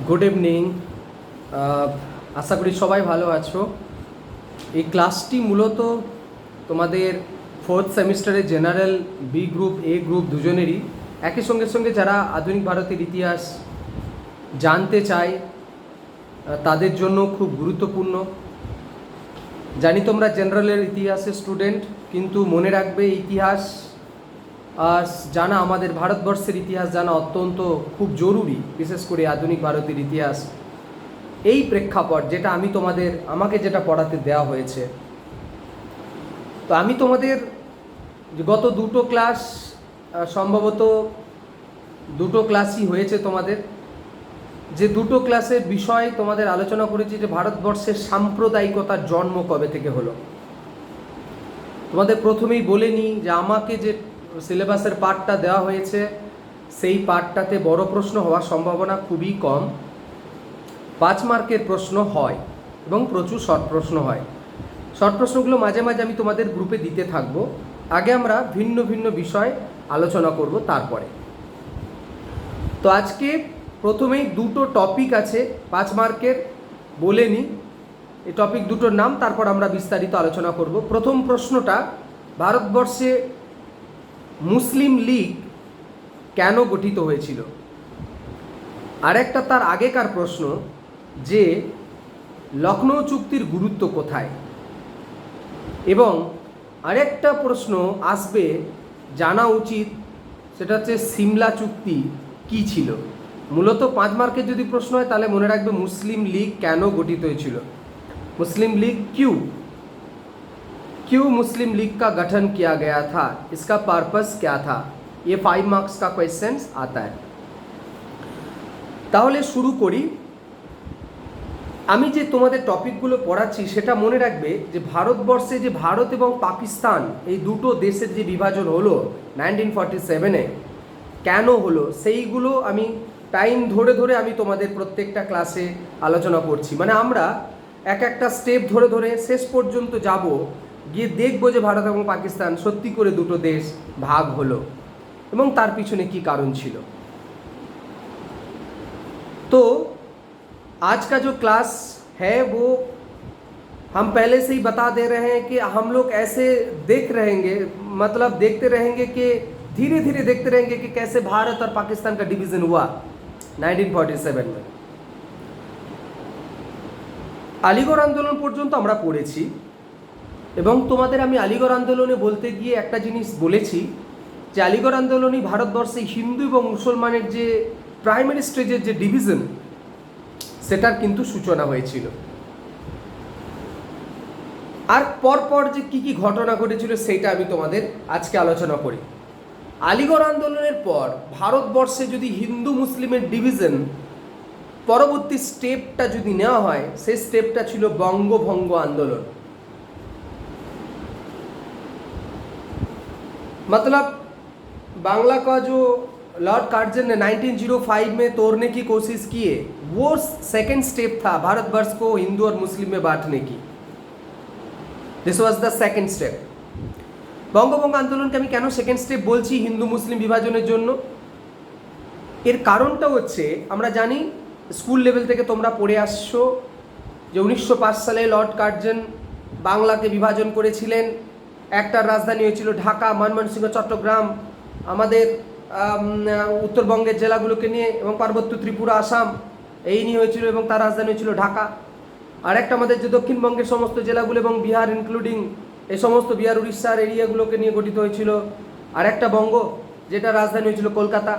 Good evening. আশা করি সবাই ভালো আছো। এই ক্লাসটি মূলত তোমাদের ফোর্থ সেমিস্টারে general B group A group দুজনেরই একই সঙ্গে যারা আধুনিক ভারতের ইতিহাস জানতে চায় তাদের জন্য খুব গুরুত্বপূর্ণ। জানি তোমরা জেনারেলের ইতিহাসের স্টুডেন্ট, কিন্তু মনে রাখবে ইতিহাস জানা, আমাদের ভারতবর্ষের ইতিহাস জানা অত্যন্ত খুব জরুরি, বিশেষ করে আধুনিক ভারতের ইতিহাস। এই প্রেক্ষাপট যেটা আমাকে যেটা পড়াতে দেওয়া হয়েছে, তো আমি তোমাদের গত দুটো ক্লাস, সম্ভবত দুটো ক্লাসই হয়েছে তোমাদের, যে দুটো ক্লাসের বিষয় তোমাদের আলোচনা করেছি যে ভারতবর্ষের সাম্প্রদায়িকতার জন্ম কবে থেকে হলো। তোমাদের প্রথমেই বলে নিই যে আমাকে যে সিলেবাসের পার্টটা দেওয়া হয়েছে সেই পার্টটাতে বড় প্রশ্ন হওয়ার সম্ভাবনা খুবই কম। 5 মার্কের প্রশ্ন হয় এবং প্রচুর শর্ট প্রশ্ন হয়। শর্ট প্রশ্নগুলো মাঝে মাঝে আমি তোমাদের গ্রুপে দিতে থাকবো। আগে আমরা ভিন্ন ভিন্ন বিষয় আলোচনা করব তারপরে। তো আজকে প্রথমেই দুটো টপিক আছে 5 মার্কের, বলে নিই এই টপিক দুটোর নাম, তারপর আমরা বিস্তারিত আলোচনা করব। প্রথম প্রশ্নটা, ভারতবর্ষে মুসলিম লীগ কেন গঠিত হয়েছিল? আরেকটা তার আগেকার প্রশ্ন যে লখনৌ চুক্তির গুরুত্ব কোথায়? এবং আরেকটা প্রশ্ন আসবে জানা উচিত, সেটা হচ্ছে সিমলা চুক্তি কি ছিল। মূলত 5 মার্কের যদি প্রশ্ন হয় তাহলে মনে রাখবে মুসলিম লীগ কেন গঠিত হয়েছিল। मुस्लिम लीग क्यों मुस्लिम लीग का गठन किया गया था, इसका पर्पस क्या था, ये 5 मार्क्स का क्वेश्चन आता है। তাহলে শুরু করি। আমি যে তোমাদের টপিকগুলো পড়াচ্ছি সেটা মনে রাখবে যে ভারতবর্ষে যে ভারত এবং পাকিস্তান এই দুটো দেশের যে বিভাজন হলো 1947-এ, কেন হলো সেইগুলো আমি টাইম ধরে আমি তোমাদের প্রত্যেকটা ক্লাসে আলোচনা করছি। মানে আমরা এক একটা স্টেপ ধরে শেষ পর্যন্ত যাব, গিয়ে দেখবো যে ভারত এবং পাকিস্তান সত্যি করে দুটো দেশ ভাগ হলো এবং তার পিছনে কি কারণ ছিল। तो आज का जो क्लास है वो हम पहले से ही बता दे रहे हैं कि हम लोग ऐसे देखते रहेंगे कि धीरे धीरे देखते रहेंगे कि कैसे भारत और पाकिस्तान का डिवीज़न हुआ 1947 में। আলিগড় আন্দোলন পর্যন্ত আমরা পড়েছি এবং তোমাদের আমি আলিগড় আন্দোলনে বলতে গিয়ে একটা জিনিস বলেছি যে আলিগড় আন্দোলনই ভারতবর্ষে হিন্দু এবং মুসলমানের যে প্রাইমারি স্টেজের যে ডিভিশন সেটার কিন্তু সূচনা হয়েছিল। আর পরপর যে কি ঘটনা ঘটেছিল সেইটা আমি তোমাদের আজকে আলোচনা করি। আলিগড় আন্দোলনের পর ভারতবর্ষে যদি হিন্দু মুসলিমের ডিভিশন পরবর্তী স্টেপটা যদি নেওয়া হয়, সেই স্টেপটা ছিল বঙ্গভঙ্গ আন্দোলন। मतलब बांग्ला का जो लॉर्ड कार्जन ने 1905 में तोड़ने की कोशिश किए, वो सेकेंड स्टेप था भारतवर्ष को हिंदू और मुस्लिम में बांटने की। This was the second step. বঙ্গভঙ্গ আন্দোলনকে আমি কেন সেকেন্ড স্টেপ বলছি হিন্দু মুসলিম বিভাজনের জন্য, এর কারণটা হচ্ছে আমরা জানি স্কুল লেভেল থেকে তোমরা পড়ে আসছো যে 1905 সালে লর্ড কার্জন বাংলাকে বিভাজন করেছিলেন। একটার রাজধানী হয়েছিল ঢাকা, ময়মনসিংহ, চট্টগ্রাম, আমাদের উত্তরবঙ্গের জেলাগুলোকে নিয়ে, এবং পার্বত্য ত্রিপুরা, আসাম এই নিয়ে হয়েছিল এবং তার রাজধানী হয়েছিল ঢাকা। আর একটা আমাদের যে দক্ষিণবঙ্গের সমস্ত জেলাগুলো এবং বিহার ইনক্লুডিং এই সমস্ত বিহার উড়িষ্যার এরিয়াগুলোকে নিয়ে গঠিত হয়েছিল। আর একটা বঙ্গ যেটা রাজধানী হয়েছিল কলকাতা।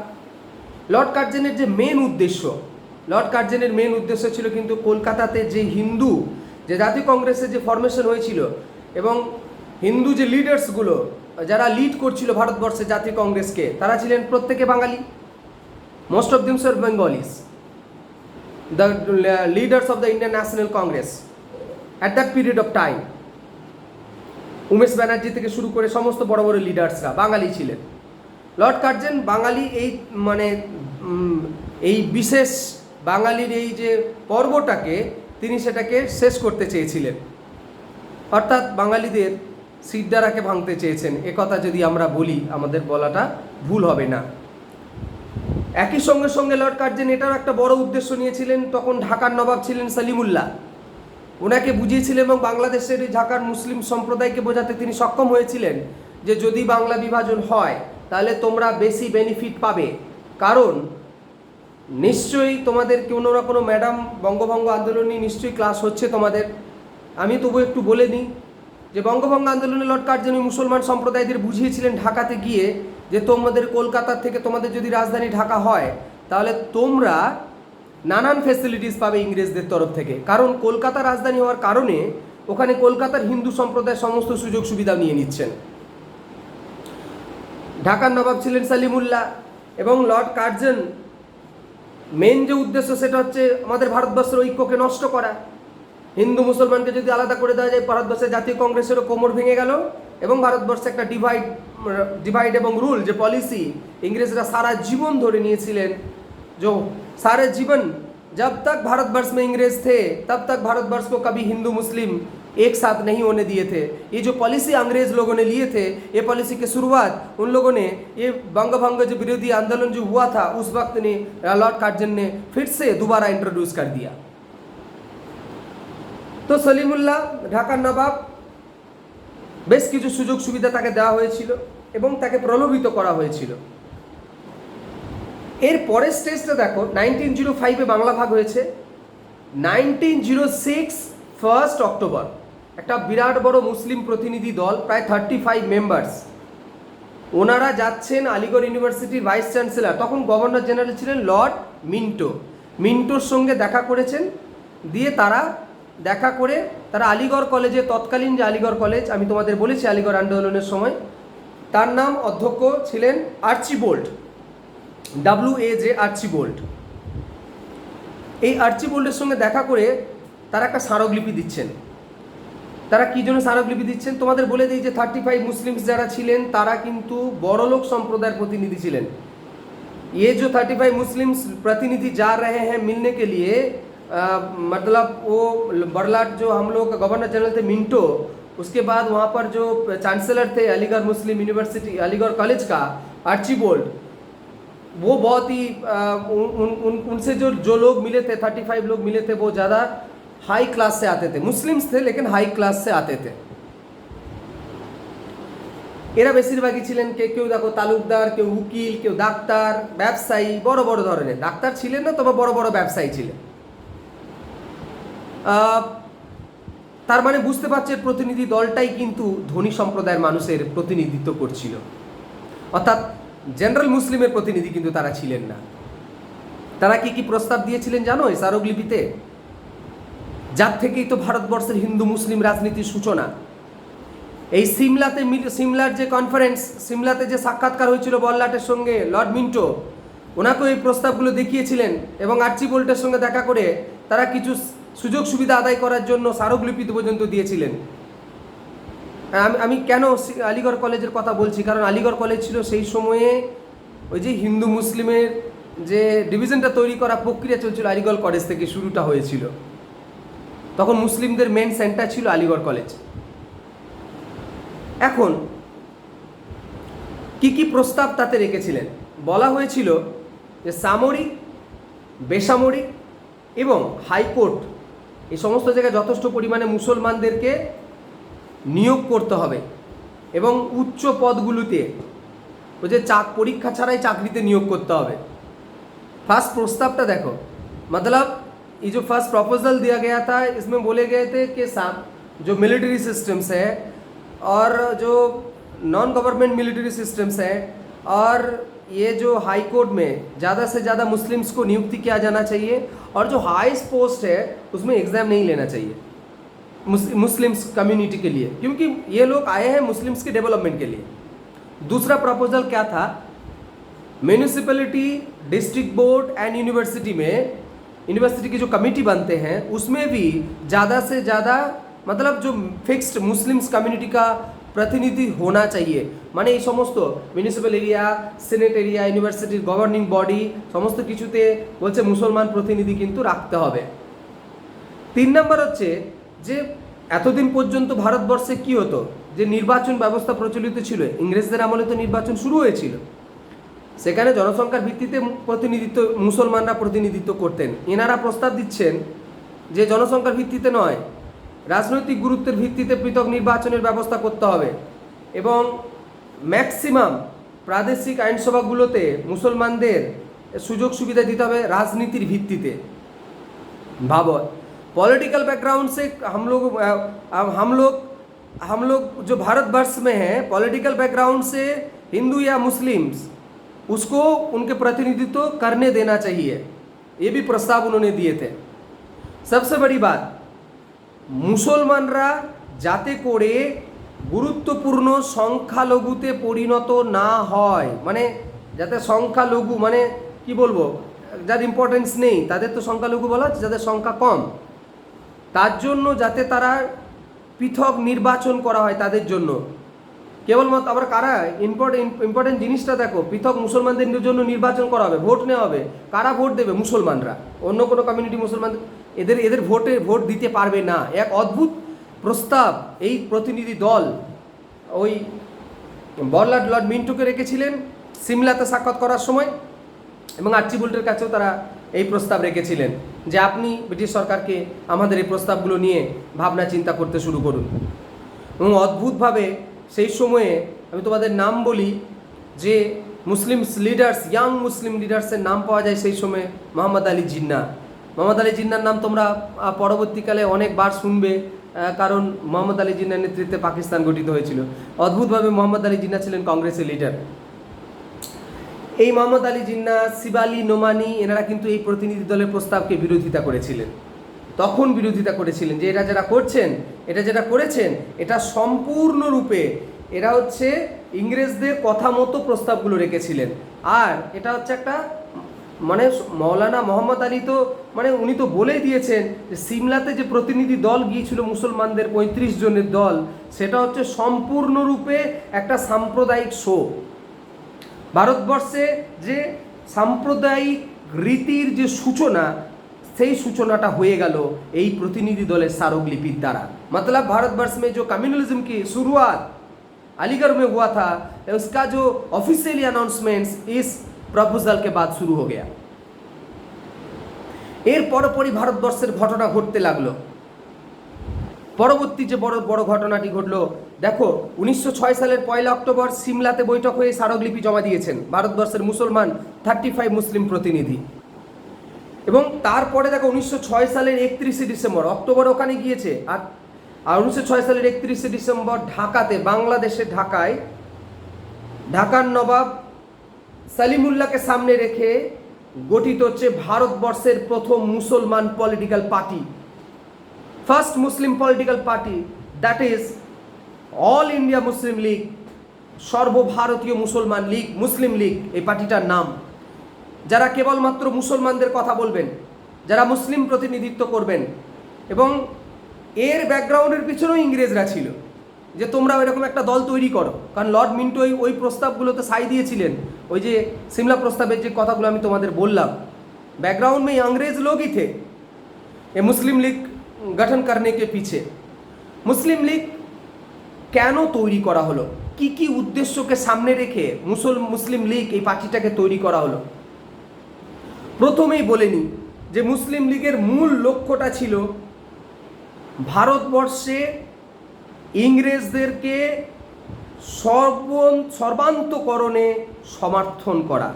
লর্ড কার্জনের যে মেন উদ্দেশ্য ছিল কিন্তু কলকাতাতে যে হিন্দু যে জাতীয় কংগ্রেসের যে ফরমেশন হয়েছিল এবং হিন্দু যে লিডার্সগুলো যারা লিড করছিল ভারতবর্ষের জাতীয় কংগ্রেসকে, তারা ছিলেন প্রত্যেকে বাঙালি। Most of them are Bengalis, the leaders of the Indian National Congress at that period of time. Umesh Banerjee থেকে শুরু করে সমস্ত বড় বড় লিডার্সরা বাঙালি ছিলেন। লর্ড কার্জন বাঙালি এই বিশেষ বাঙালির এই যে পর্বটাকে তিনি সেটাকে শেষ করতে চেয়েছিলেন, অর্থাৎ বাঙালিদের সিদ্ধারাকে ভাঙতে চেয়েছেন। একথা যদি আমরা বলি আমাদের বলাটা ভুল হবে না। একই সঙ্গে সঙ্গে লর্ড কার্জন এটাও একটা বড় উদ্দেশ্য নিয়েছিলেন, তখন ঢাকার নবাব ছিলেন সলিমুল্লাহ, ওনাকে বুঝিয়েছিলেন এবং বাংলাদেশের ঢাকার মুসলিম সম্প্রদায়কে বোঝাতে তিনি সক্ষম হয়েছিলেন যে যদি বাংলা বিভাজন হয় তাহলে তোমরা বেশি বেনিফিট পাবে, কারণ নিশ্চয়ই তোমাদের কোনো না কোনো ম্যাডাম বঙ্গভঙ্গ আন্দোলনে নিশ্চয়ই ক্লাস হচ্ছে তোমাদের। আমি তবু একটু বলে নিই যে বঙ্গভঙ্গ আন্দোলনে লর্ড কার্জন মুসলমান সম্প্রদায়দের বুঝিয়েছিলেন ঢাকাতে গিয়ে যে তোমাদের কলকাতার থেকে তোমাদের যদি রাজধানী ঢাকা হয় তাহলে তোমরা নানান ফ্যাসিলিটিস পাবে ইংরেজদের তরফ থেকে, কারণ কলকাতা রাজধানী হওয়ার কারণে ওখানে কলকাতার হিন্দু সম্প্রদায় সমস্ত সুযোগ সুবিধা নিয়ে নিচ্ছেন। ঢাকার নবাব ছিলেন সলিমুল্লাহ এবং লর্ড কার্জন মেন যে উদ্দেশ্য সেটা হচ্ছে আমাদের ভারতবর্ষের ঐক্যকে নষ্ট করা। হিন্দু মুসলমানকে যদি আলাদা করে দেওয়া যায় ভারতবর্ষের জাতীয় কংগ্রেসেরও কোমর ভেঙে গেল এবং ভারতবর্ষে একটা ডিভাইড এবং রুল যে পলিসি इंग्रेजরা सारा जीवन ধরে নিয়েছিলেন, जो सारे जीवन जब तक भारतवर्ष में इंग्रेज थे तब तक भारतवर्ष को कभी हिंदू मुस्लिम एक साथ नहीं होने दिए थे। ये जो पॉलिसी अंग्रेज लोगों ने लिए थे, ये पॉलिसी की शुरुआत उन लोगों ने ये बंगभंग जो विरोधी आंदोलन जो हुआ था उस वक्त ने लॉर्ड कार्जन ने फिर से दोबारा इंट्रोड्यूस कर दिया। तो সলিমুল্লাহ ঢাকার নবাব বেশ কিছু সুযোগ সুবিধা তাকে দেওয়া হয়েছিল এবং তাকে প্রলোভিত করা হয়েছিল। এর পরের স্টেজটা দেখো, 1905-এ বাংলা ভাগ হয়েছে। 1906 1 অক্টোবর একটা বিরাট বড় মুসলিম প্রতিনিধি দল প্রায় 35 মেম্বার্স, ওনারা যাচ্ছেন আলিগড় ইউনিভার্সিটির ভাইস চ্যান্সেলর, তখন গভর্নর জেনারেল ছিলেন লর্ড মিন্টো, মিন্টোর সঙ্গে দেখা করেছেন। দিয়ে তারা দেখা করে তারা আলিগড় কলেজে, তৎকালীন যে আলিগড় কলেজ আমি তোমাদের বলেছি আলিগড় আন্দোলনের সময়, তার নাম অধ্যক্ষ ছিলেন আর্চিবোল্ড, WAJ আর্চিবোল্ড। এই আর্চিবোল্ডের সঙ্গে দেখা করে তারা একটা স্মারকলিপি দিচ্ছেন। তারা কী জন্য স্মারকলিপি দিচ্ছেন তোমাদের বলে দিই যে 35 মুসলিমস যারা ছিলেন তারা কিন্তু বড়লোক সম্প্রদায়ের প্রতিনিধি ছিলেন। ये जो 35 मुस्लिम्स प्रतिनिधि जा रहे हैं मिलने के लिए, मतलब वो बड़लाट जो हम लोग का गवर्नर जनरल थे मिंटो, उसके बाद वहाँ पर जो चांसलर थे अलीगढ़ मुस्लिम यूनिवर्सिटी अलीगढ़ कॉलेज का आर्चिबोल्ड, वो बहुत ही उनसे जो लोग मिले थे 35 लोग मिले थे वो ज़्यादा हाई क्लास से आते थे, मुस्लिम्स थे लेकिन हाई क्लास से आते थे। এরা বেশিরভাগই ছিলেন কেউ দেখো তালুকদার, কেউ উকিল, কেউ ডাক্তার, ব্যবসায়ী, বড় বড় ধরনের ডাক্তার ছিলেন না তবে বড় বড় ব্যবসায়ী ছিলেন। তার মানে বুঝতে পারছেন প্রতিনিধি দলটাই কিন্তু ধনী সম্প্রদায়ের মানুষের প্রতিনিধিত্ব করছিল, অর্থাৎ জেনারেল মুসলিমের প্রতিনিধি কিন্তু তারা ছিলেন না। তারা কি কি প্রস্তাব দিয়েছিলেন জানো এই স্মারকলিপিতে? যার থেকেই তো ভারতবর্ষের হিন্দু মুসলিম রাজনীতির সূচনা। এই সিমলার যে কনফারেন্স, সিমলাতে যে সাক্ষাৎকার হয়েছিল বড়লাটের সঙ্গে লর্ড মিন্টো, ওনাকেও এই প্রস্তাবগুলো দেখিয়েছিলেন এবং আর্চিবোল্ডের সঙ্গে দেখা করে তারা কিছু সুযোগ সুবিধা আদায় করার জন্য স্মারকলিপি পর্যন্ত দিয়েছিলেন। আমি কেন আলিগড় কলেজের কথা বলছি, কারণ আলিগড় কলেজ ছিল সেই সময়ে ওই যে হিন্দু মুসলিমের যে ডিভিশনটা তৈরি করা প্রক্রিয়া চলছিল, আলিগড় কলেজ থেকে শুরুটা হয়েছিল। তখন মুসলিমদের মেন সেন্টার ছিল আলিগড় কলেজ। এখন কি কি প্রস্তাব তাতে রেখেছিলেন বলা হয়েছিল যে সামরিক, বেসামরিক এবং হাইকোর্ট এই সমস্ত জায়গায় যথেষ্ট পরিমাণে মুসলমানদেরকে নিয়োগ করতে হবে এবং উচ্চ পদগুলোতে ওই যে পরীক্ষা ছাড়াই চাকরিতে নিয়োগ করতে হবে। ফার্স্ট प्रस्तावটা देखो, मतलब ये जो फर्स्ट प्रपोजल दिया गया था इसमें बोले गए थे कि जो मिलिट्री सिस्टम्स है और जो नॉन गवर्नमेंट मिलिट्री सिस्टम्स है और ये जो हाई कोर्ट में ज़्यादा से ज़्यादा मुस्लिम्स को नियुक्ति किया जाना चाहिए और जो हाईएस्ट पोस्ट है उसमें एग्ज़ाम नहीं लेना चाहिए मुस्लिम्स कम्युनिटी के लिए, क्योंकि ये लोग आए हैं मुस्लिम्स के डेवलपमेंट के लिए। दूसरा प्रपोजल क्या था, municipality, district board and university में यूनिवर्सिटी की जो कमेटी बनते हैं उसमें भी ज़्यादा से ज़्यादा मतलब जो फिक्स्ड मुस्लिम्स कम्युनिटी का प्रतिनिधि होना चाहिए। মানে এই সমস্ত মিউনিসিপ্যাল এরিয়া, সিনেট এরিয়া, ইউনিভার্সিটির গভর্নিং বডি সমস্ত কিছুতে বলছে মুসলমান প্রতিনিধি কিন্তু রাখতে হবে। 3 নম্বর হচ্ছে যে এতদিন পর্যন্ত ভারতবর্ষে কি হতো যে নির্বাচন ব্যবস্থা প্রচলিত ছিল, ইংরেজদের আমলে তো নির্বাচন শুরু হয়েছিল, সেখানে জনসংখ্যার ভিত্তিতে প্রতিনিধিত্ব মুসলমানরা প্রতিনিধিত্ব করতেন। এনারা প্রস্তাব দিচ্ছেন যে জনসংখ্যার ভিত্তিতে নয়, রাজনৈতিক গুরুত্বের ভিত্তিতে পৃথক নির্বাচনের ব্যবস্থা করতে হবে এবং ম্যাক্সিমাম প্রাদেশিক আইনসভাগুলোতে মুসলমানদের সুযোগ সুবিধা দিতে হবে রাজনীতির ভিত্তিতে। भावो पॉलिटिकल बैकग्राउंड से हम लोग जो भारतवर्ष में हैं, पॉलिटिकल बैकग्राउंड से हिंदू या मुस्लिम्स उसको उनके प्रतिनिधित्व करने देना चाहिए, ये भी प्रस्ताव उन्होंने दिए थे। सबसे बड़ी बात, मुसलमानरा जाते करे गुरुत्वपूर्ण संख्यालघुते परिणत ना হয়, মানে যাতে সংখ্যালঘু মানে কি বলবো, যাদের ইম্পর্টেন্স নেই তাদের তো সংখ্যালঘু বলা হচ্ছে, যাদের সংখ্যা কম তার জন্য যাতে তারা পৃথক নির্বাচন করা হয় তাদের জন্য। কেবলমাত্র আবার কারা ইম্পর্টেন্ট জিনিসটা দেখো, পৃথক মুসলমানদের জন্য নির্বাচন করা হবে, ভোট নেওয়া হবে। কারা ভোট দেবে? মুসলমানরা। অন্য কোনো কমিউনিটি মুসলমান এদের ভোট দিতে পারবে না। এক অদ্ভুত প্রস্তাব এই প্রতিনিধি দল ওই বরলাট লর্ড মিন্টুকে রেখেছিলেন সিমলাতে সাক্ষাৎ করার সময়, এবং আর্চিবোল্টের কাছেও তারা এই প্রস্তাব রেখেছিলেন যে আপনি ব্রিটিশ সরকারকে আমাদের এই প্রস্তাবগুলো নিয়ে ভাবনা চিন্তা করতে শুরু করুন। এবং অদ্ভুতভাবে সেই সময়ে আমি তোমাদের নাম বলি যে মুসলিম লিডার্স, ইয়াং মুসলিম লিডার্সের নাম পাওয়া যায় সেই সময়ে মোহাম্মদ আলী জিন্নাহ। মোহাম্মদ আলী জিন্নাহর নাম তোমরা পরবর্তীকালে অনেকবার শুনবে, কারণ মোহাম্মদ আলী জিন্নাহর নেতৃত্বে পাকিস্তান গঠিত হয়েছিল। অদ্ভুতভাবে মোহাম্মদ আলী জিন্নাহ ছিলেন কংগ্রেসের লিডার। এই মোহাম্মদ আলী জিন্নাহ, শিবালী নোমানি এনারা কিন্তু এই প্রতিনিধি দলের প্রস্তাবকে বিরোধিতা করেছিলেন। তখন বিরোধিতা করেছিলেন যে যেটা করেছেন এটা সম্পূর্ণরূপে এরা হচ্ছে ইংরেজদের কথা মতো প্রস্তাবগুলো রেখেছিলেন। আর এটা হচ্ছে একটা মানে মৌলানা মোহাম্মদ আলী তো মানে উনি তো বলেই দিয়েছেন যে সিমলাতে যে প্রতিনিধি দল গিয়েছিল মুসলমানদের 35 জনের দল, সেটা হচ্ছে সম্পূর্ণরূপে একটা সাম্প্রদায়িক শো। ভারতবর্ষে যে সাম্প্রদায়িক রীতির যে সূচনা, সেই সূচনাটা হয়ে গেল এই প্রতিনিধি দলের স্মারকলিপির দ্বারা। मतलब भारतवर्ष में जो कम्युनलिज्म की शुरुआत अलीगढ़ में हुआ था, उसका जो ऑफिशियली अनाउंसमेंट्स इस प्रपोजल के बाद शुरू हो गया। এর পরপরই ভারতবর্ষের ঘটনা ঘটতে লাগলো। পরবর্তী যে বড় ঘটনাটি ঘটলো, দেখো 1906 সালের 1 অক্টোবর সিমলাতে বৈঠক হয়ে স্মারকলিপি জমা দিয়েছেন ভারতবর্ষের মুসলমান 35 মুসলিম প্রতিনিধি। এবং তারপরে দেখো 1906 সালের 31 ডিসেম্বর, অক্টোবর ওখানে গিয়েছে, আর 1906 সালের 31 ডিসেম্বর ঢাকাতে, বাংলাদেশের ঢাকায় ঢাকার নবাব সালিমুল্লাহকে সামনে রেখে গঠিত হচ্ছে ভারতবর্ষের প্রথম মুসলমান political party, first Muslim political party, that is all India Muslim League, সর্বভারতীয় মুসলমান লীগ, মুসলিম লীগ এই পার্টিটার নাম। যারা কেবলমাত্র মুসলমানদের কথা বলবেন, যারা মুসলিম প্রতিনিধিত্ব করবেন। এবং এর ব্যাকগ্রাউন্ডের পিছনেও ইংরেজরা ছিল যে তোমরা এরকম একটা দল তৈরি করো, কারণ লর্ড মিন্টো ওই প্রস্তাবগুলোতে সাই দিয়েছিলেন। ওই যে সিমলা প্রস্তাবের যে কথাগুলো আমি তোমাদের বললাম, बैकग्राउंड में अंग्रेज लोग ही थे ये मुस्लिम लीग गठन करने के पीछे। मुस्लिम लीग কেন তৈরি করা হলো, কি কি উদ্দেশ্যকে সামনে রেখে মুসলিম লীগ এই পার্টিটাকে তৈরি করা হলো? প্রথমেই বলে নিই যে মুসলিম লীগের মূল লক্ষ্যটা ছিল ভারতবর্ষে ইংরেজদেরকে सर्वांतकरणे समर्थन करा।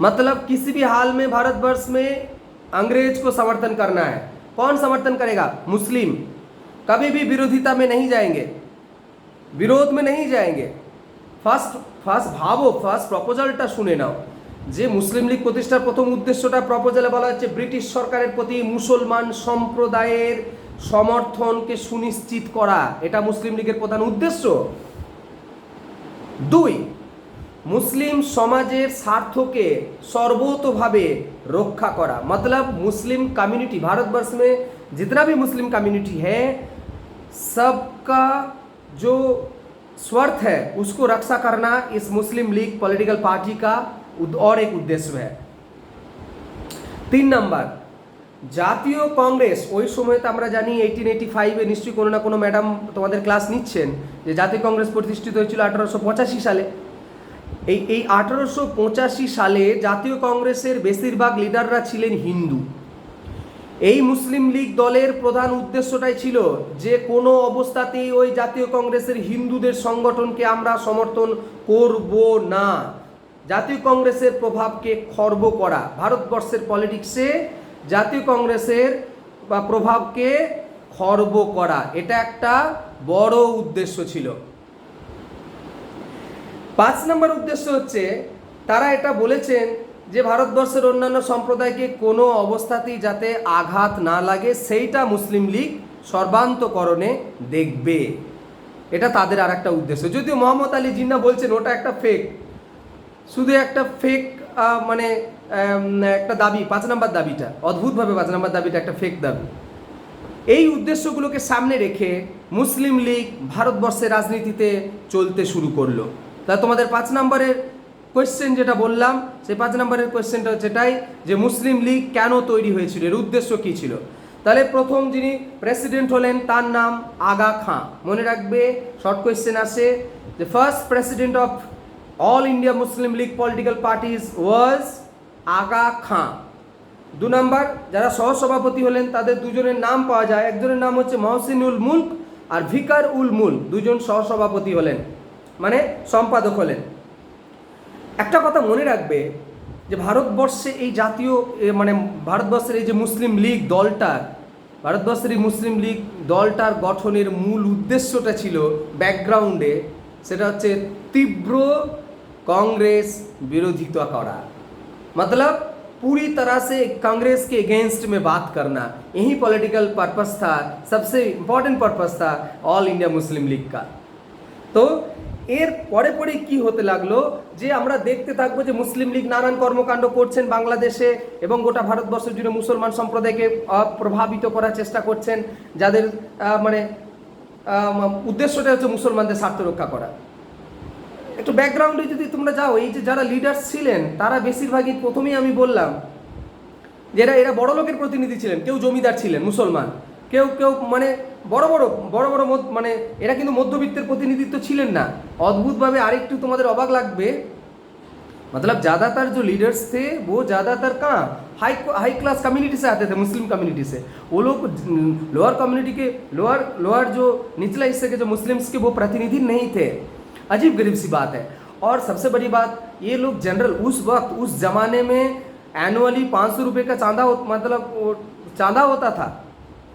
मतलब किसी भी हाल में भारतवर्ष में अंग्रेज को समर्थन करना है। कौन समर्थन करेगा? मुस्लिम। कभी भी विरोधिता में नहीं जाएंगे, विरोध में नहीं जाएंगे। ফার্স্ট প্রপোজালটা শুনে নাও যে মুসলিম লীগ প্রতিষ্ঠার প্রথম উদ্দেশ্যটা প্রপোজালে বলা হচ্ছে ব্রিটিশ সরকারের প্রতি মুসলমান সম্প্রদায়ের সমর্থনকে সুনিশ্চিত করা, এটা মুসলিম লীগের প্রধান উদ্দেশ্য। 2, मुस्लिम समाजेर स्वार्थके सर्वतोभावे रक्षा करा। मतलब मुस्लिम कम्युनिटी, भारतवर्ष में जितना भी मुस्लिम कम्युनिटी है सबका जो स्वार्थ है उसको रक्षा करना इस मुस्लिम लीग पॉलिटिकल पार्टी का और एक उद्देश्य है। 3 नंबर, জাতীয় কংগ্রেস। ওই সময় তো আমরা জানি 1885 নিশ্চয়ই কোনো না কোনো ম্যাডাম তোমাদের ক্লাস নিচ্ছেন যে জাতীয় কংগ্রেস প্রতিষ্ঠিত হয়েছিল 1885 সালে। এই 1885 সালে জাতীয় কংগ্রেসের বেশিরভাগ লিডাররা ছিলেন হিন্দু। এই মুসলিম লীগ দলের প্রধান উদ্দেশ্যটাই ছিল যে কোনো অবস্থাতেই ওই জাতীয় কংগ্রেসের হিন্দুদের সংগঠনকে আমরা সমর্থন করব না। জাতীয় কংগ্রেসের প্রভাবকে খর্ব করা, ভারতবর্ষের পলিটিক্সে জাতীয় কংগ্রেসের বা প্রভাবকে খর্ব করা, এটা একটা বড় উদ্দেশ্য ছিল। 5 নম্বর উদ্দেশ্য হচ্ছে তারা এটা বলেছেন যে ভারতবর্ষের অন্যান্য সম্প্রদায়কে কোনো অবস্থাতেই যাতে আঘাত না লাগে সেইটা মুসলিম লীগ সর্বান্তকরণে দেখবে, এটা তাদের আর একটা উদ্দেশ্য। যদিও মোহাম্মদ আলী জিন্নাহ বলছেন ওটা একটা ফেক, শুধু একটা ফেক মানে একটা দাবি, 5 নম্বর দাবিটা অদ্ভুতভাবে 5 নম্বর দাবিটা একটা ফেক দাবি। এই উদ্দেশ্যগুলোকে সামনে রেখে মুসলিম লীগ ভারতবর্ষের রাজনীতিতে চলতে শুরু করলো। তা তোমাদের 5 নম্বরের কোয়েশ্চেন যেটা বললাম, সেই 5 নম্বরের কোয়েশ্চেনটা হচ্ছে এটাই যে মুসলিম লীগ কেন তৈরি হয়েছিল, এর উদ্দেশ্য কী ছিল। তাহলে প্রথম যিনি প্রেসিডেন্ট হলেন তার নাম আগা খাঁ। মনে রাখবে, শর্ট কোয়েশ্চেন আসে যে first president of All India Muslim League political parties was Aga Khan. 2 number যারা সহসভাপতি হলেন তাদের দুজনের নাম পাওয়া যায়, একজনের নাম হচ্ছে মহসিন উল মুল্ক আর ভিকার উল মুল্ক, দুজন সহসভাপতি হলেন মানে সম্পাদক হলেন। একটা কথা মনে রাখবে যে ভারতবর্ষে এই জাতীয় মানে ভারতবর্ষের এই যে মুসলিম লীগ দলটার, ভারতবর্ষের এই মুসলিম লীগ দলটার গঠনের মূল উদ্দেশ্যটা ছিল ব্যাকগ্রাউন্ডে, সেটা হচ্ছে তীব্র कांग्रेस विरोधिता करा, मतलब पूरी तरह से कांग्रेस के अगेंस्ट में बात करना, यही पॉलिटिकल पर्पस था, सबसे इम्पोर्टेंट पर्पस था ऑल इंडिया मुस्लिम लीग का। तो এর পরে পরে কি হতে লাগলো যে আমরা দেখতে থাকবো যে মুসলিম লীগ নানান কর্মকাণ্ড করছেন বাংলাদেশে এবং গোটা ভারতবর্ষ জুড়ে মুসলমান সম্প্রদায়কে প্রভাবিত করার চেষ্টা করছেন, যাদের মানে উদ্দেশ্যটা হচ্ছে মুসলমানদের স্বার্থ রক্ষা করা। একটু ব্যাকগ্রাউন্ডে যদি তোমরা যাও, এই যে যারা লিডার ছিলেন তারা বেশিরভাগই প্রথমেই আমি বললাম যে এরা বড় লোকের প্রতিনিধি ছিলেন, কেউ জমিদার ছিলেন মুসলমান, কেউ কেউ মানে বড় বড় মানে এরা কিন্তু মধ্যবিত্তের প্রতিনিধিত্ব ছিলেন না। অদ্ভুতভাবে আরেকটু তোমাদের অবাক লাগবে, मतलब ज़्यादातर जो लीडर्स थे वो ज़्यादातर कहाँ हाई क्लास कम्युनिटी से आते थे, मुस्लिम कम्युनिटी से। वो लोग लोअर कम्युनिटी के लोअर जो निचला हिस्से के जो मुस्लिम्स के वो प्रतिनिधि नहीं थे। अजीब गरीब सी बात है। और सबसे बड़ी बात, ये लोग जनरल उस वक्त उस ज़माने में एनुअली 500 रुपये का मतलब चांदा होता था,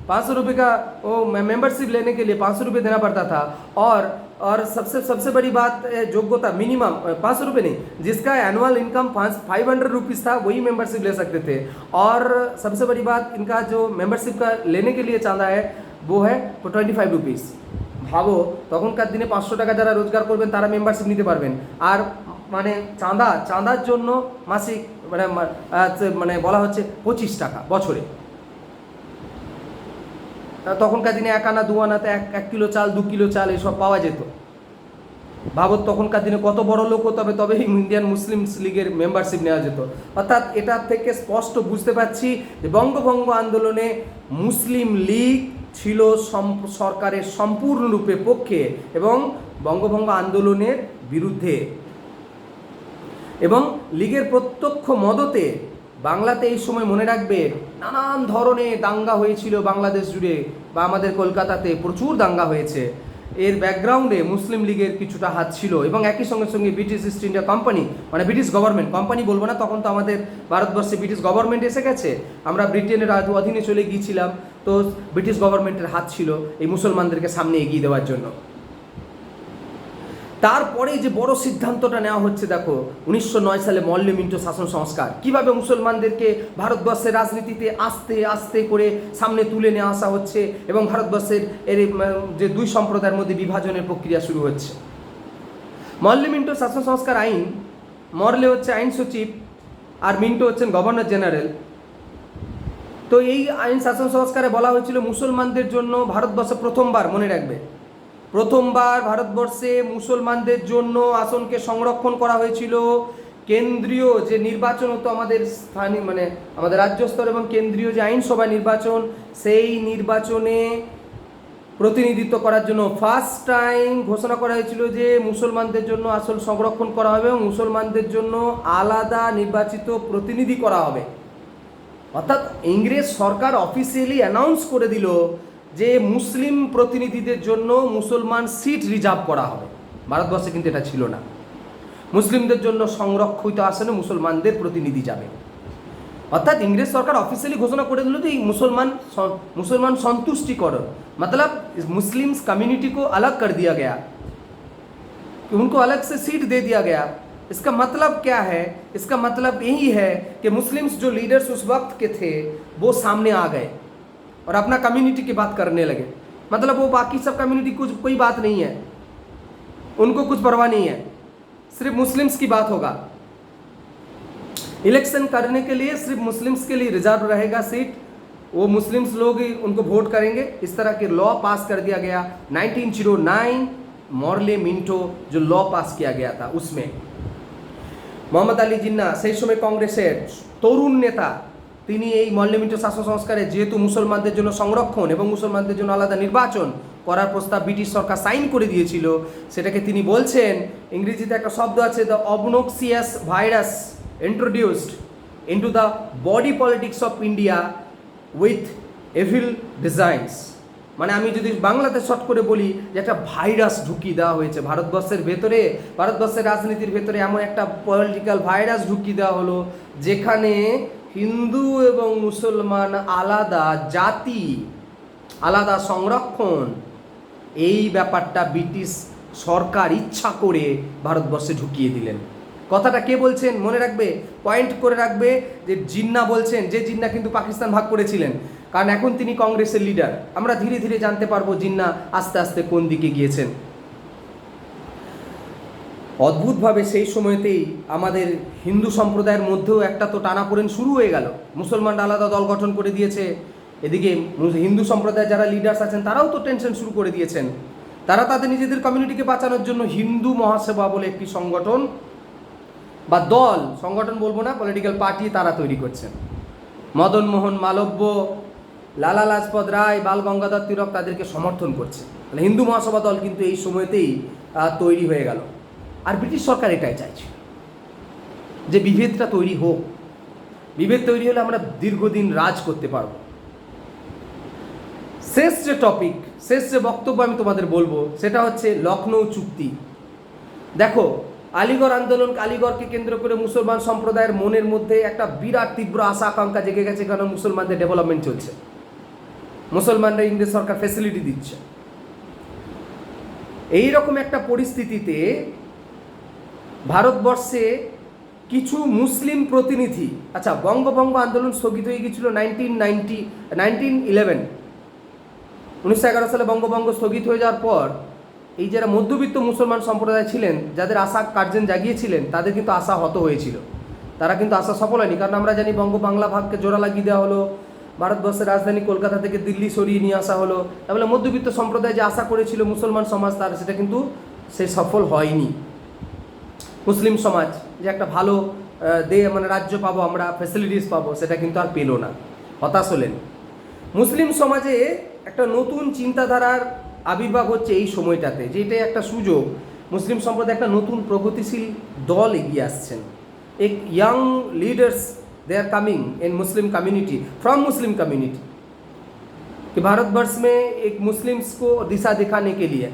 500 रुपये का वो मेंबरशिप लेने के लिए 500 रुपये देना पड़ता था। और सबसे बड़ी बात योग्यता मिनिमम 500 रुपये नहीं, जिसका एनुअल इनकम 500 रुपीज़ था वही मेंबरशिप ले सकते थे। और सबसे बड़ी बात, इनका जो मेंबरशिप का लेने के लिए चांदा है वो है 25 रुपीज़। ভাবো তখনকার দিনে 500 টাকা যারা রোজগার করবেন তারা মেম্বারশিপ নিতে পারবেন। আর মানে চাঁদার জন্য মাসিক মানে বলা হচ্ছে 25 টাকা বছরে। তখনকার দিনে 1 আনা 2 আনাতে 1 কিলো চাল 2 কিলো চাল এসব পাওয়া যেত। ভাবো তখনকার দিনে কত বড় লোক হতে হবে তবে ইন্ডিয়ান মুসলিম লীগের মেম্বারশিপ নেওয়া যেত। অর্থাৎ এটা থেকে স্পষ্ট বুঝতে পারছি যে বঙ্গভঙ্গ আন্দোলনে মুসলিম লীগ ছিল সরকারের সম্পূর্ণরূপে পক্ষে এবং বঙ্গভঙ্গ আন্দোলনের বিরুদ্ধে, এবং লীগের প্রত্যক্ষ মদতে বাংলাতে এই সময় মনে রাখবে নানান ধরনের দাঙ্গা হয়েছিল বাংলাদেশ জুড়ে বা আমাদের কলকাতাতে প্রচুর দাঙ্গা হয়েছে। এর ব্যাকগ্রাউন্ডে মুসলিম লীগের কিছুটা হাত ছিল এবং একই সঙ্গে ব্রিটিশ ইস্ট ইন্ডিয়া কোম্পানি মানে ব্রিটিশ গভর্নমেন্ট, কোম্পানি বলবো না, তখন তো আমাদের ভারতবর্ষে ব্রিটিশ গভর্নমেন্ট এসে গেছে, আমরা ব্রিটেনের অধীনে চলে গিয়েছিলাম, তো ব্রিটিশ গভর্নমেন্টের হাত ছিল এই মুসলমানদেরকে সামনে এগিয়ে দেওয়ার জন্য। তারপরে যে বড় সিদ্ধান্তটা নেওয়া হচ্ছে দেখো 1909 সালে মল্ল মিন্টো শাসন সংস্কার, কিভাবে মুসলমানদেরকে ভারতবর্ষের রাজনীতিতে আস্তে আস্তে করে সামনে তুলে নিয়ে আসা হচ্ছে এবং ভারতবর্ষের এর যে দুই সম্প্রদায়ের মধ্যে বিভাজনের প্রক্রিয়া শুরু হচ্ছে। মল্ল মিন্টো শাসন সংস্কার আইন, মরলে হচ্ছে আইন সচিব আর মিন্টো হচ্ছেন গভর্নর জেনারেল। তো এই আইন শাসন সংস্কারে বলা হয়েছিল মুসলমানদের জন্য ভারতবর্ষে প্রথমবার, মনে রাখবে প্রথমবার ভারতবর্ষে মুসলমানদের জন্য আসনকে সংরক্ষণ করা হয়েছিল। কেন্দ্রীয় যে নির্বাচন হতো আমাদের স্থানীয় মানে আমাদের রাজ্য স্তর এবং কেন্দ্রীয় যে আইনসভা নির্বাচন, সেই নির্বাচনে প্রতিনিধিত্ব করার জন্য ফার্স্ট টাইম ঘোষণা করা হয়েছিল যে মুসলমানদের জন্য আসল সংরক্ষণ করা হবে এবং মুসলমানদের জন্য আলাদা নির্বাচিত প্রতিনিধি করা হবে। অর্থাৎ ইংরেজ সরকার অফিসিয়ালি অ্যানাউন্স করে দিল যে মুসলিম প্রতিনিধিদের জন্য মুসলমান সিট রিজার্ভ করা হবে। ভারতবর্ষে কিন্তু এটা ছিল না। মুসলিমদের জন্য সংরক্ষিত আসনে মুসলমানদের প্রতিনিধি যাবে। অর্থাৎ ইংরেজ সরকার অফিসিয়ালি ঘোষণা করে দিল যে मुसलमान संतुष्टिकरण, मतलब मुस्लिम्स कम्युनिटी को अलग कर दिया गया, कि उनको अलग से सीट दे दिया गया। इसका मतलब क्या है? इसका मतलब यही है कि मुस्लिम्स जो लीडर्स उस वक्त के थे वो सामने आ गए और अपना कम्युनिटी की बात करने लगे। मतलब वो बाकी सब कम्युनिटी कुछ कोई बात नहीं है, उनको कुछ परवाह नहीं है, सिर्फ मुस्लिम्स की बात होगा। इलेक्शन करने के लिए सिर्फ मुस्लिम्स के लिए रिजर्व रहेगा सीट, वो मुस्लिम्स लोग ही उनको वोट करेंगे। इस तरह के लॉ पास कर दिया गया 1909 मॉर्ले मिंटो जो लॉ पास किया गया था उसमें। मोहम्मद आली जिन्ना সেই সময় কংগ্রেসের তরুণ নেতা, তিনি এই মর্লে মিন্টো শাসন সংস্কারে যেহেতু মুসলমানদের জন্য সংরক্ষণ এবং মুসলমানদের জন্য আলাদা নির্বাচন করার প্রস্তাব ব্রিটিশ সরকার সাইন করে দিয়েছিল, সেটাকে তিনি বলছেন, ইংরেজিতে একটা শব্দ আছে, the obnoxious virus introduced into the body politics of India with evil designs। মানে আমি যদি বাংলাতে শর্ট করে বলি যে একটা ভাইরাস ঢুকিয়ে দেওয়া হয়েছে ভারতবর্ষের ভেতরে, ভারতবর্ষের রাজনীতির ভেতরে এমন একটা পলিটিক্যাল ভাইরাস ঢুকিয়ে দেওয়া হলো যেখানে হিন্দু এবং মুসলমান আলাদা জাতি, আলাদা সংরক্ষণ, এই ব্যাপারটা ব্রিটিশ সরকার ইচ্ছা করে ভারতবর্ষে ঢুকিয়ে দিলেন। কথাটা কে বলছেন মনে রাখবে, পয়েন্ট করে রাখবে যে জিন্না বলছেন, যে জিন্না কিন্তু পাকিস্তান ভাগ করেছিলেন, কারণ এখন তিনি কংগ্রেসের লিডার। আমরা ধীরে ধীরে জানতে পারবো জিন্না আস্তে আস্তে কোন দিকে গিয়েছেন। অদ্ভুতভাবে সেই সময়তেই আমাদের হিন্দু সম্প্রদায়ের মধ্যেও একটা তো টানাপোড়েন শুরু হয়ে গেল। মুসলমানরা আলাদা দল গঠন করে দিয়েছে, এদিকে হিন্দু সম্প্রদায়ের যারা লিডার্স আছেন তারাও তো টেনশন শুরু করে দিয়েছেন। তারা তাদের নিজেদের কমিউনিটিকে বাঁচানোর জন্য হিন্দু মহাসভা বলে একটি সংগঠন বা দল, সংগঠন বলবো না, পলিটিক্যাল পার্টি তারা তৈরি করছেন। মদন মোহন মালব্য, লালা লাজপত রায়, বাল গঙ্গাধর তিলক তাদেরকে সমর্থন করছে। মানে হিন্দু মহাসভা দল কিন্তু এই সময়তেই তৈরি হয়ে গেল। আর ব্রিটিশ সরকার এটাই চাইছে যে বিভেদটা তৈরি হোক, বিভেদ তৈরি হলে আমরা দীর্ঘদিন রাজ করতে পারব। শেষ যে টপিক, শেষ যে বক্তব্য আমি তোমাদের বলবো সেটা হচ্ছে লখনৌ চুক্তি। দেখো, আলিগড় আন্দোলন, আলিগড়কে কেন্দ্র করে মুসলমান সম্প্রদায়ের মনের মধ্যে একটা বিরাট তীব্র আশা আকাঙ্ক্ষা জেগে গেছে, কারণ মুসলমানদের ডেভেলপমেন্ট চলছে, মুসলমানরা ইংরেজ সরকার ফ্যাসিলিটি দিচ্ছে। এই রকম একটা পরিস্থিতিতে ভারতবর্ষে কিছু মুসলিম প্রতিনিধি, আচ্ছা বঙ্গভঙ্গ আন্দোলন স্থগিত হয়ে গিয়েছিল 1911 সালে বঙ্গভঙ্গ স্থগিত হয়ে যাওয়ার পর এই যারা মধ্যবিত্ত মুসলমান সম্প্রদায় ছিলেন, যাদের আশা কার্যেন জাগিয়েছিলেন, তাদের কিন্তু আশা হত হয়েছিল। তারা কিন্তু আশা সফল হয়নি, কারণ আমরা জানি বাংলা ভাগকে জোড়া লাগিয়ে দেওয়া হলো, ভারতবর্ষের রাজধানী কলকাতা থেকে দিল্লি সরিয়ে নিয়ে আসা হলো। তাহলে মধ্যবিত্ত সম্প্রদায় যে আশা করেছিল মুসলমান সমাজ, তার সেটা কিন্তু সে সফল হয়নি। মুসলিম সমাজ যে একটা ভালো মানে রাজ্য পাবো আমরা, ফ্যাসিলিটিস পাবো, সেটা কিন্তু আর পেল না, হতাশ হলেন। মুসলিম সমাজে একটা নতুন চিন্তাধারার আবির্ভাব হচ্ছে এই সময়টাতে, যেটাই একটা সুযোগ। মুসলিম সম্প্রদায় একটা নতুন প্রগতিশীল দল এগিয়ে আসছেন। এক young leaders they are coming in Muslim community, from Muslim community, कि भारतवर्ष में एक मुस्लिम्स को दिशा दिखाने के लिए।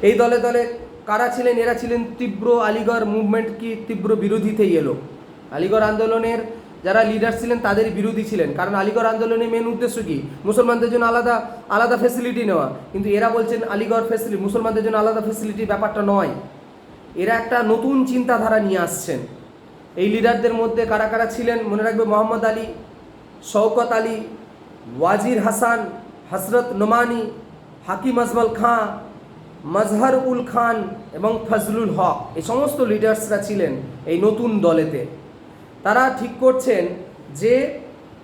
এই দলে দলে কারা ছিলেন? এরা ছিলেন তীব্র আলিগড় মুভমেন্ট কি তীব্র বিরোধী थे ये लोग। আলিগড় আন্দোলনের যারা লিডার ছিলেন তাদের বিরোধী ছিলেন, কারণ আলিগড় আন্দোলনের মেন উদ্দেশ্য কি? মুসলমানদের জন্য আলাদা আলাদা ফ্যাসিলিটি নেওয়া। কিন্তু এরা বলছেন আলিগড় ফ্যাসিলিটি, মুসলমানদের জন্য আলাদা ফ্যাসিলিটি ব্যাপারটা নয়। এরা একটা নতুন চিন্তাধারা নিয়ে আসছেন। এই লিডারদের মধ্যে কারা কারা ছিলেন মনে রাখবে, মোহাম্মদ আলী, শওকত আলী, ওয়াজির হাসান, হসরত নোমানি, হাকিম আজমল খাঁ, মজহর উল খান এবং ফজলুল হক। এই সমস্ত লিডার্সরা ছিলেন এই নতুন দলেতে। তারা ঠিক করছেন যে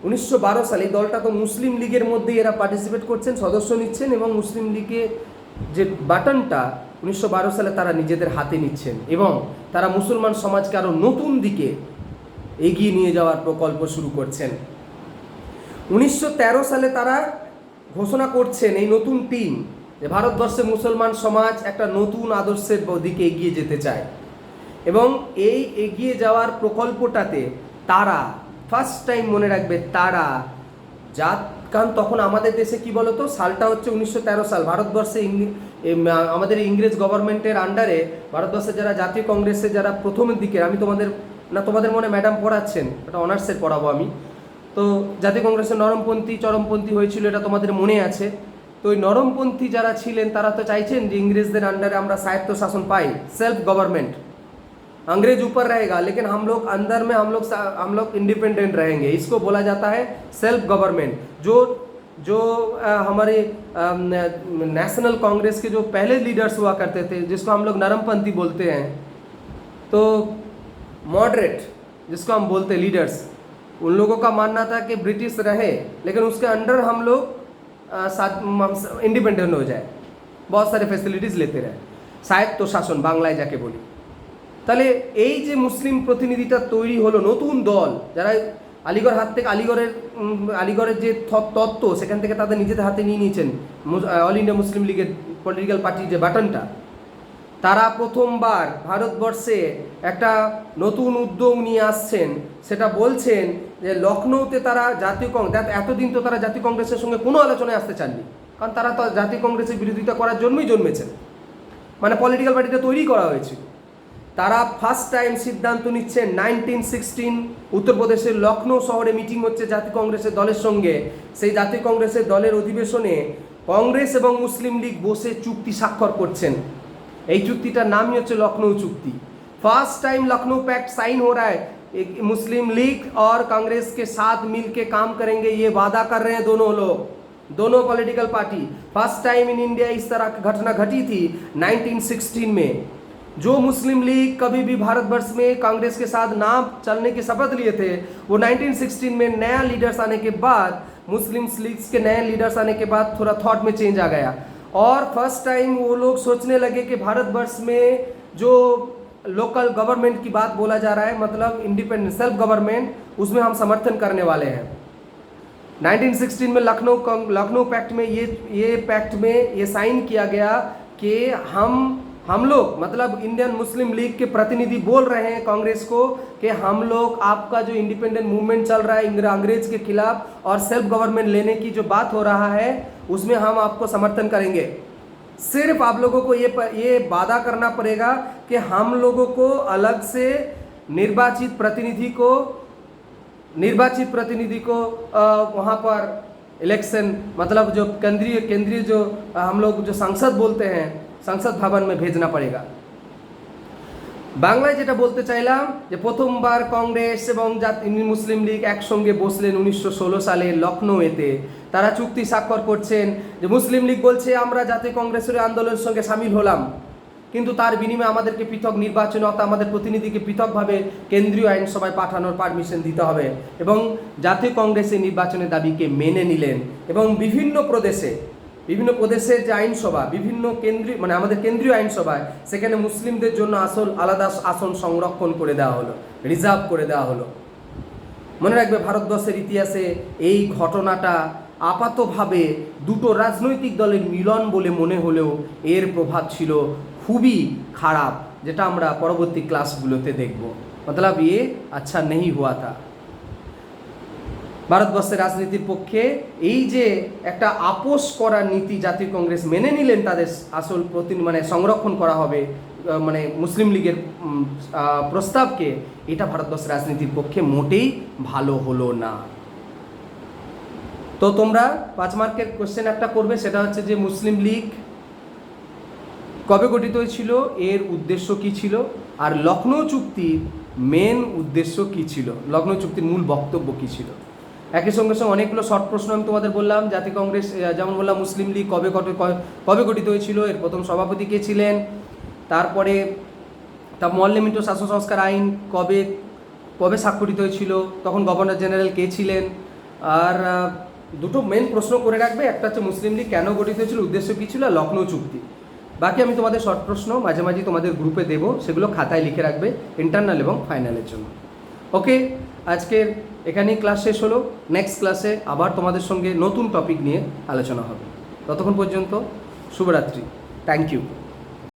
1912 সালে এই দলটা তো মুসলিম লীগের মধ্যেই এরা পার্টিসিপেট করছেন, সদস্য নিচ্ছেন, এবং মুসলিম লীগে যে বাটনটা 1912 সালে তারা নিজেদের হাতে নিচ্ছেন এবং তারা মুসলমান সমাজকে আরও নতুন দিকে এগিয়ে নিয়ে যাওয়ার প্রকল্প শুরু করছেন। 1913 সালে তারা ঘোষণা করছেন এই নতুন টিম যে ভারতবর্ষে মুসলমান সমাজ একটা নতুন আদর্শের দিকে এগিয়ে যেতে চায়, এবং এই এগিয়ে যাওয়ার প্রকল্পটাতে তারা ফার্স্ট টাইম মনে রাখবে তারা কারণ তখন আমাদের দেশে কি বলতো, সালটা হচ্ছে 1913 সাল, ভারতবর্ষে আমাদের ইংরেজ গভর্নমেন্টের আন্ডারে ভারতবর্ষে যারা জাতীয় কংগ্রেসে যারা প্রথমের দিকে, আমি তোমাদের মনে ম্যাডাম পড়াচ্ছেন, এটা অনার্সের পড়াবো আমি, তো জাতীয় কংগ্রেসের নরমপন্থী চরমপন্থী হয়েছিল, এটা তোমাদের মনে আছে। তো ওই নরমপন্থী যারা ছিলেন তারা তো চাইছেন যে ইংরেজদের আন্ডারে আমরা স্বায়ত্ত শাসন পাই, সেলফ गवर्नमेंट, अंग्रेज ऊपर रहेगा लेकिन हम लोग अंदर में हम लोग इंडिपेंडेंट रहेंगे, इसको बोला जाता है सेल्फ गवर्नमेंट। जो हमारे नेशनल कांग्रेस के जो पहले लीडर्स हुआ करते थे, जिसको हम लोग नरमपंथी बोलते हैं, तो मॉडरेट जिसको हम बोलते हैं लीडर्स, उन लोगों का मानना था कि ब्रिटिश रहे लेकिन उसके अंडर हम लोग इंडिपेंडेंट हो जाए, बहुत सारे फैसिलिटीज़ लेते रहे, স্বায়ত্ত শাসন বাংলায় যাকে বলি। তাহলে এই যে মুসলিম প্রতিনিধিটা তৈরি হলো, নতুন দল, যারা আলিগড় হাত থেকে আলিগড়ের যে তত্ত্ব সেখান থেকে তাদের নিজেদের হাতে নিয়ে নিয়েছেন, অল ইন্ডিয়া মুসলিম লীগের পলিটিক্যাল পার্টির যে বাটনটা, তারা প্রথমবার ভারতবর্ষে একটা নতুন উদ্যোগ নিয়ে আসছেন। সেটা বলছেন যে লখনৌতে তারা জাতীয় কংগ্রেস, এতদিন তো তারা জাতীয় কংগ্রেসের সঙ্গে কোনো আলোচনায় আসতে চাননি, কারণ তারা তো জাতীয় কংগ্রেসের বিরোধিতা করার জন্যই জন্মেছেন, মানে পলিটিক্যাল পার্টিটা তৈরি করা হয়েছিল। তারা ফার্স্ট টাইম সিদ্ধান্ত নিচ্ছেন 1916 উত্তরপ্রদেশের লখনৌ শহরে মিটিং হচ্ছে জাতীয় কংগ্রেসের দলের সঙ্গে। সেই জাতীয় কংগ্রেসের দলের অধিবেশনে কংগ্রেস এবং মুসলিম লীগ বসে চুক্তি স্বাক্ষর করছেন। এই চুক্তিটার নামই হচ্ছে লখনৌ চুক্তি। First time Lucknow pact sign हो रहा है, मुस्लिम लीग और कांग्रेस के साथ मिलके काम करेंगे, ये वादा कर रहे हैं दोनों लोग, दोनों political party. First time in India इस तरह की घटना घटी थी 1916 में। जो मुस्लिम लीग कभी भी भारतवर्ष में कांग्रेस के साथ ना चलने की शपथ लिए थे, वो 1916 में नया लीडर्स आने के बाद, मुस्लिम लीग के नए लीडर्स आने के बाद थोड़ा थॉट में चेंज आ गया, और फर्स्ट टाइम वो लोग सोचने लगे कि भारतवर्ष में जो लोकल गवर्नमेंट की बात बोला जा रहा है, मतलब इंडिपेंडेंट सेल्फ गवर्नमेंट, उसमें हम समर्थन करने वाले हैं। 1916 में लखनऊ पैक्ट में ये पैक्ट में ये साइन किया गया कि हम लोग, मतलब इंडियन मुस्लिम लीग के प्रतिनिधि बोल रहे हैं कांग्रेस को कि हम लोग आपका जो इंडिपेंडेंट मूवमेंट चल रहा है अंग्रेज के खिलाफ और सेल्फ गवर्नमेंट लेने की जो बात हो रहा है, उसमें हम आपको समर्थन करेंगे। सिर्फ आप लोगों को ये वादा करना पड़ेगा कि हम लोगों को अलग से निर्वाचित प्रतिनिधि को वहाँ पर इलेक्शन, मतलब जो केंद्रीय जो हम लोग जो संसद बोलते हैं, संसद भवन में भेजना पड़ेगा। বাংলায় যেটা বলতে চাইলাম যে প্রথমবার কংগ্রেস এবং মুসলিম লীগ একসঙ্গে বসলেন 1916 সালে লখনৌতে। তারা চুক্তি স্বাক্ষর করছেন যে মুসলিম লীগ বলছে আমরা জাতীয় কংগ্রেসের আন্দোলনের সঙ্গে সামিল হলাম, কিন্তু তার বিনিময়ে আমাদেরকে পৃথক নির্বাচন, অর্থাৎ আমাদের প্রতিনিধিকে পৃথকভাবে কেন্দ্রীয় আইনসভায় পাঠানোর পারমিশন দিতে হবে, এবং জাতীয় কংগ্রেসের নির্বাচনের দাবিকে মেনে নিলেন। এবং বিভিন্ন প্রদেশের যে আইনসভা, বিভিন্ন কেন্দ্রীয়, মানে আমাদের কেন্দ্রীয় আইনসভায়, সেখানে মুসলিমদের জন্য আলাদা আসন সংরক্ষণ করে দেওয়া হলো, রিজার্ভ করে দেওয়া হলো। মনে রাখবে ভারতবর্ষের ইতিহাসে এই ঘটনাটা আপাতভাবে দুটো রাজনৈতিক দলের মিলন বলে মনে হলেও এর প্রভাব ছিল খুবই খারাপ, যেটা আমরা পরবর্তী ক্লাসগুলোতে দেখব। মতলব ये अच्छा नहीं हुआ था। ভারতবর্ষের রাজনীতির পক্ষে এই যে একটা আপোষ করার নীতি জাতীয় কংগ্রেস মেনে নিলেন, তাদের আসল মানে সংরক্ষণ করা হবে মানে মুসলিম লীগের প্রস্তাবকে, এটা ভারতবর্ষের রাজনীতির পক্ষে মোটেই ভালো হলো না। তো তোমরা 5 মার্কের কোশ্চেন একটা করবে, সেটা হচ্ছে যে মুসলিম লীগ কবে গঠিত হয়েছিল, এর উদ্দেশ্য কী ছিল, আর লখনৌ চুক্তির মেন উদ্দেশ্য কী ছিল, লখনৌ চুক্তির মূল বক্তব্য কী ছিল। একই সঙ্গে অনেকগুলো শর্ট প্রশ্ন আমি তোমাদের বললাম। জাতীয় কংগ্রেস, যেমন বললাম মুসলিম লীগ কবে গঠিত হয়েছিল, এর প্রথম সভাপতি কে ছিলেন, তারপরে মল্লিমিন্টো শাসন সংস্কার আইন কবে স্বাক্ষরিত হয়েছিল, তখন গভর্নর জেনারেল কে ছিলেন। আর দুটো মেন প্রশ্ন করে রাখবে, একটা হচ্ছে মুসলিম লীগ কেন গঠিত হয়েছিল, উদ্দেশ্য কী ছিল, আর লখনৌ চুক্তি। বাকি আমি তোমাদের শর্ট প্রশ্ন মাঝে মাঝে তোমাদের গ্রুপে দেবো, সেগুলো খাতায় লিখে রাখবে ইন্টারনাল এবং ফাইনালের জন্য। ওকে, আজকের এখানেই ক্লাস শেষ হলো। নেক্সট ক্লাসে আবার তোমাদের সঙ্গে নতুন টপিক নিয়ে আলোচনা হবে। ততক্ষণ পর্যন্ত শুভরাত্রি। Thank you.